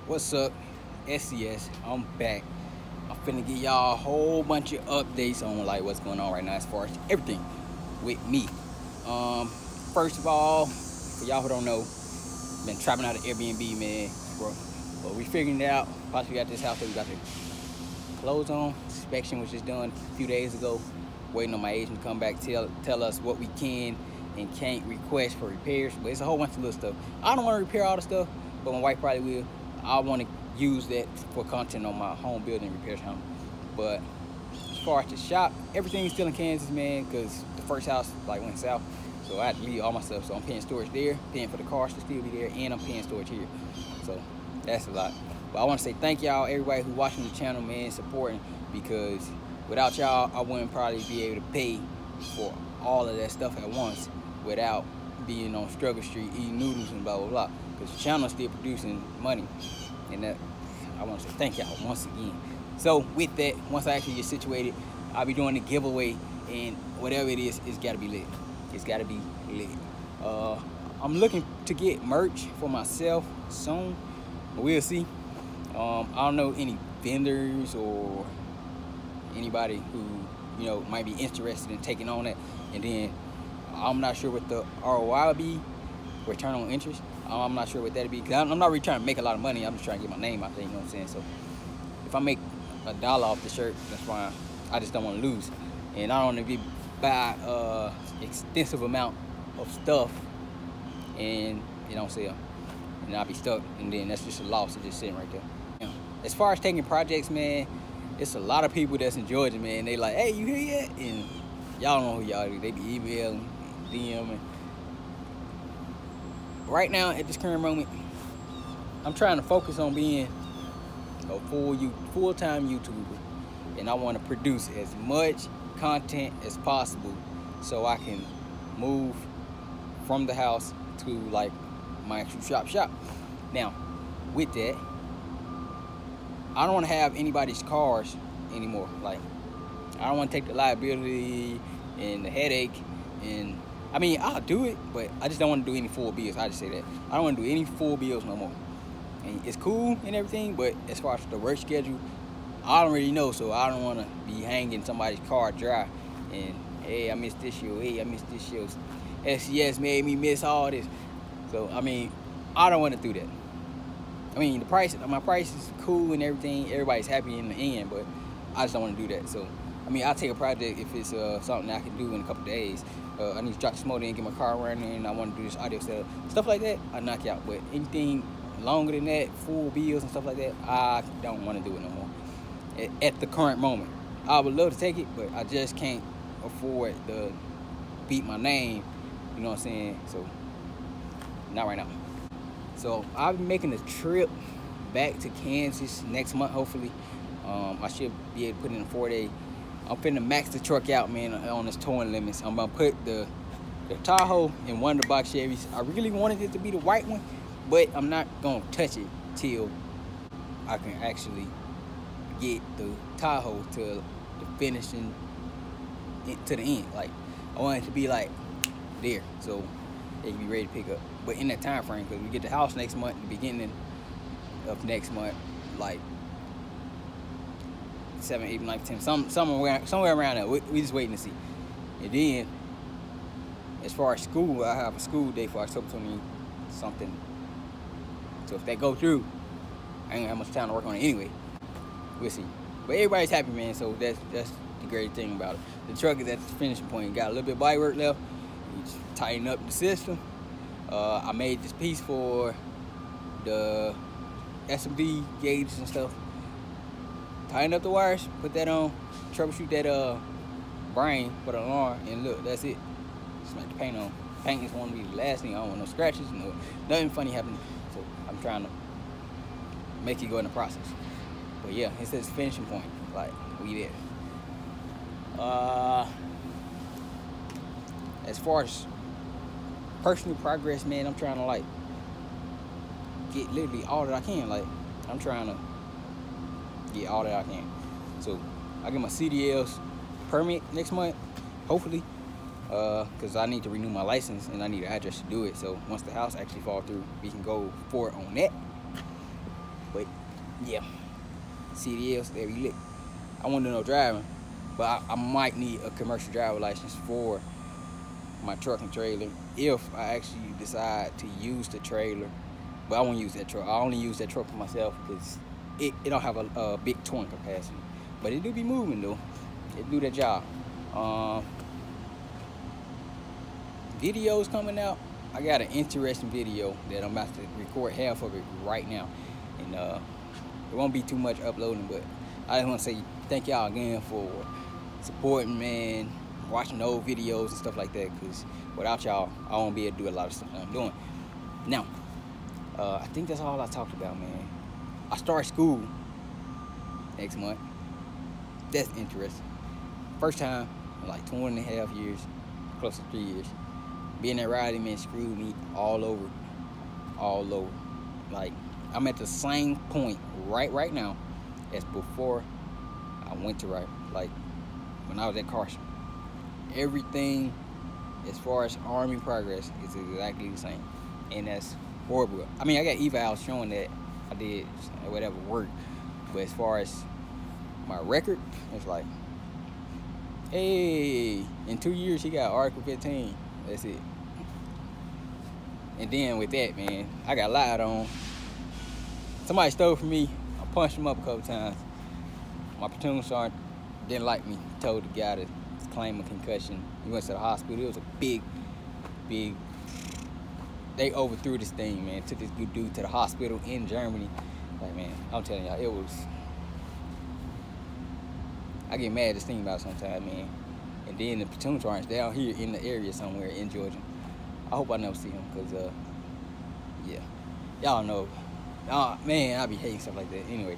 What's up, SCS? I'm back. I'm finna give y'all a whole bunch of updates on like what's going on right now as far as everything with me. First of all, for y'all who don't know, been trapping out of Airbnb, man, bro. But we figuring it out. Possibly got this house that we got to close on. Inspection was just done a few days ago. Waiting on my agent to come back, tell us what we can and can't request for repairs. But it's a whole bunch of little stuff. I don't want to repair all the stuff, but my wife probably will. I want to use that for content on my home building repair channel. But as far as the shop, everything's still in Kansas, man, because the first house like went south. So I had to leave all my stuff. So I'm paying storage there, paying for the cars to still be there, and I'm paying storage here. So that's a lot. But I want to say thank y'all, everybody who watching the channel, man, supporting, because without y'all, I wouldn't probably be able to pay for all of that stuff at once without being on Struggle Street eating noodles and blah, blah, blah. Because the channel's still producing money. And that, I want to say thank y'all once again. So with that, once I actually get situated, I'll be doing the giveaway, and whatever it is, it's got to be lit. It's got to be lit. I'm looking to get merch for myself soon. We'll see. I don't know any vendors or anybody who might be interested in taking on that. And then I'm not sure what the ROI would be, return on interest. I'm not sure what that'd be, because I'm not really trying to make a lot of money. I'm just trying to get my name out there, you know what I'm saying? So if I make $1 off the shirt, that's fine. I just don't want to lose, and I don't want to buy extensive amount of stuff and it don't sell, and I'll be stuck, and then that's just a loss of just sitting right there. As far as taking projects, man, it's a lot of people that's in Georgia, man. They like, hey, you here yet? And y'all don't know who y'all do. They be emailing, DMing. Right now, at this current moment, I'm trying to focus on being a full-time YouTuber, and I want to produce as much content as possible so I can move from the house to like my actual shop. Now, with that, I don't want to have anybody's cars anymore. Like, I don't want to take the liability and the headache, and I mean, I'll do it, but I just don't want to do any full bills. I just say that. I don't want to do any full bills no more. And it's cool and everything, but as far as the work schedule, I don't really know, so I don't want to be hanging somebody's car dry. And, hey, I missed this show. Hey, I missed this show. SCS made me miss all this. So, I mean, I don't want to do that. I mean, my price is cool and everything. Everybody's happy in the end, but I just don't want to do that. So, I mean, I'll take a project if it's something I can do in a couple days. I need to drop the motor and get my car running. I want to do this audio setup. Stuff like that, I knock out. But anything longer than that, full bills and stuff like that, I don't want to do it no more. At the current moment, I would love to take it, but I just can't afford to beat my name. You know what I'm saying? So, not right now. So, I'll be making a trip back to Kansas next month, hopefully. I should be able to put in a 4-day. I'm finna max the truck out, man, on this towing limits. I'm gonna put the Tahoe in one of the box Chevys. I really wanted it to be the white one, but I'm not gonna touch it till I can actually get the Tahoe to the finishing to the end. Like, I want it to be like there, so they can be ready to pick up. But in that time frame, because we get the house next month, the beginning of next month, like 7, 8, 9, 10, somewhere around there. We just waiting to see. And then, as far as school, I have a school day for October 20 something. So if that go through, I ain't gonna have much time to work on it anyway. We'll see. But everybody's happy, man. So that's the great thing about it. The truck is at the finishing point. Got a little bit of body work left. We just tighten up the system. I made this piece for the SMD gauges and stuff. Tighten up the wires, put that on, troubleshoot that brain for the alarm, and look, that's it. Smack the paint on. Paint is one to be the last thing. I don't want no scratches, nothing funny happening. So I'm trying to make it go in the process. But yeah, it's this finishing point. Like, we there. As far as personal progress, man, I'm trying to like get literally all that I can. Like, I'm trying to get all that I can. So I get my CDL's permit next month, hopefully, because I need to renew my license and I need an address to do it. So once the house actually falls through, we can go for it on that. But yeah, CDLs, there we lit. I want to know driving, but I might need a commercial driver license for my truck and trailer if I actually decide to use the trailer. But I won't use that truck. I only use that truck for myself because it don't have a big towing capacity. But it do be moving though. It do that job. Videos coming out. I got an interesting video that I'm about to record half of it right now. And it won't be too much uploading, but I just want to say thank y'all again for supporting, man, watching the old videos and stuff like that, because without y'all, I won't be able to do a lot of stuff that I'm doing. Now, I think that's all I talked about, man. I start school next month. That's interesting. First time in like 2.5 years, close to 3 years. Being that riding, man, screwed me all over. Like, I'm at the same point right now as before I went to ride. Like, when I was at Carson. Everything as far as Army progress is exactly the same. And that's horrible. I mean, I got evals showing that I did whatever work. But as far as my record, it's like, hey, in 2 years he got Article 15. That's it. And then with that, man, I got lied on. Somebody stole from me. I punched him up a couple times. My platoon sergeant didn't like me. Told the guy to claim a concussion. He went to the hospital. It was a big. They overthrew this thing, man. Took this good dude to the hospital in Germany. Like, man, I'm telling y'all, it was. I get mad just thinking about it sometimes, man. And then the platoon sergeant's down here in the area somewhere in Georgia. I hope I never see him, because, yeah. Y'all know. Man, I be hating stuff like that. Anyway.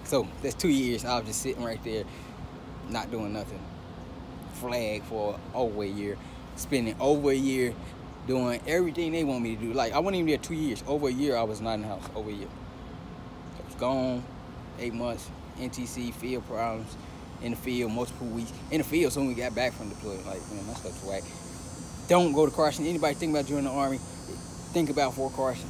So, that's 2 years. I was just sitting right there, not doing nothing. Flag for over a year. Spending over a year doing everything they want me to do. Like, I wasn't even there 2 years. Over a year, I was not in the house. Over a year. I was gone 8 months. NTC, field problems. In the field, multiple weeks. In the field, soon we got back from deployment. Like, man, my stuff's whack. Don't go to Carson. Anybody think about joining the Army, think about Fort Carson.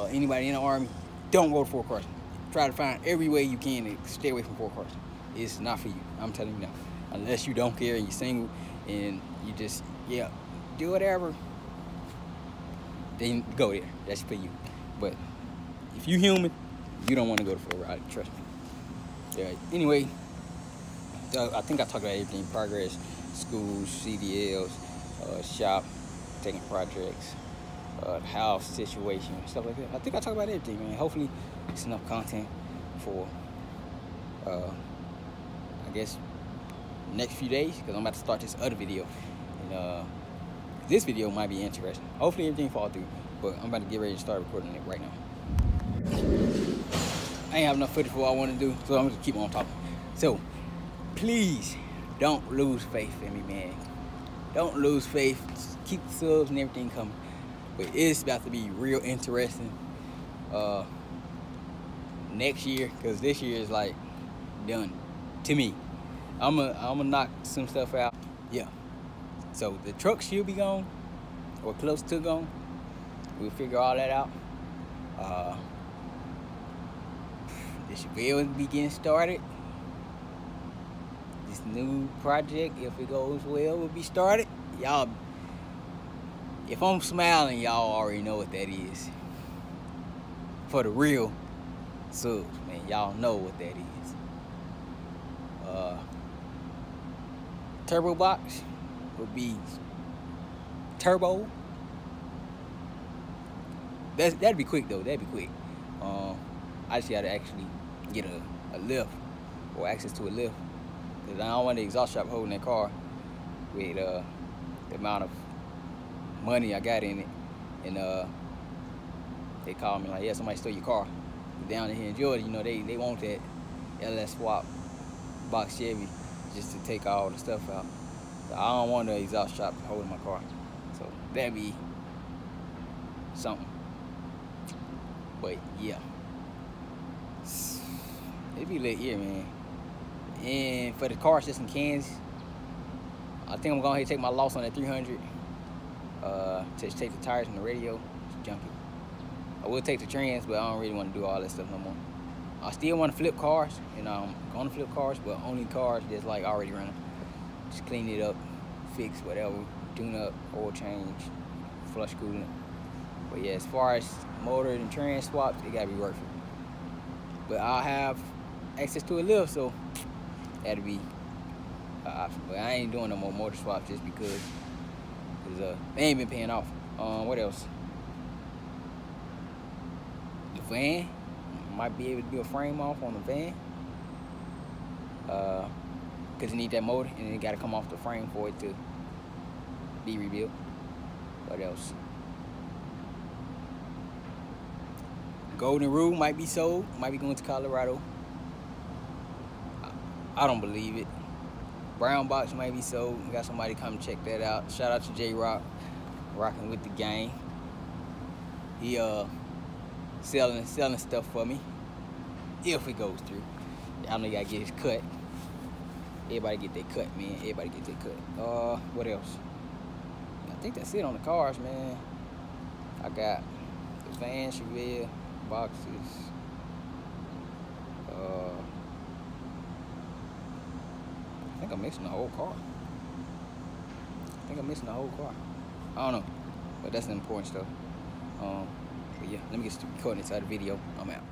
Anybody in the Army, don't go to Fort Carson. Try to find every way you can to stay away from Fort Carson. It's not for you. I'm telling you now. Unless you don't care and you're single and you just, yeah, do whatever, then go there. That's for you. But if you're human, you don't want to go to Fort Riley. Trust me. Yeah. Anyway, I think I talked about everything. Progress, schools, CDLs, shop, taking projects, house situation, stuff like that. I think I talked about everything, man. Hopefully it's enough content for I guess next few days, because I'm about to start this other video, and this video might be interesting. Hopefully everything fall through, but I'm about to get ready to start recording it right now. I ain't have enough footage for what I want to do, so I'm just keep on talking. So please don't lose faith in me, man. Don't lose faith. Just keep the subs and everything coming. But it's about to be real interesting next year, because this year is like done to me. I'm gonna knock some stuff out. Yeah. So the truck should be gone, or close to gone. We'll figure all that out. The CHEVY will be getting started. This new project, if it goes well, will be started. Y'all, if I'm smiling, y'all already know what that is. For the real subs, man, y'all know what that is. Turbo box will be turbo. That'd be quick though. That'd be quick. I just gotta actually get a lift, or access to a lift, because I don't want the exhaust shop holding that car with the amount of money I got in it. And they called me like, yeah, somebody stole your car. But down here in Georgia, you know, they want that LS swap box CHEVY just to take all the stuff out. So I don't want the exhaust shop holding my car. So that'd be something. But yeah, it'd be lit here, man. And for the car just in Kansas, I think I'm going to take my loss on that 300. Just take the tires and the radio, just junk it. I will take the trans, but I don't really want to do all that stuff no more. I still want to flip cars, and I'm going to flip cars, but only cars that's like already running. Just clean it up, fix whatever, tune up, oil change, flush coolant. But yeah, as far as motor and trans swaps, it gotta be worth it. But I'll have access to a lift, so that'll be an option. But I ain't doing no more motor swaps just because they ain't been paying off. What else? The van, might be able to do a frame off on the van. Because you need that motor, and it gotta come off the frame for it to be rebuilt. What else? Golden Rule might be sold, might be going to Colorado. I don't believe it. Brown Box might be sold. We got somebody come check that out. Shout out to J-Rock, rocking with the gang. He selling stuff for me if it goes through. Y'all know you gotta get his cut. Everybody get their cut, man. Everybody get their cut. What else? I think that's it on the cars, man. I got the van, CHEVY, boxes. I think I'm missing the whole car. I don't know, but that's the important stuff. But yeah, let me get recording inside the video. I'm out.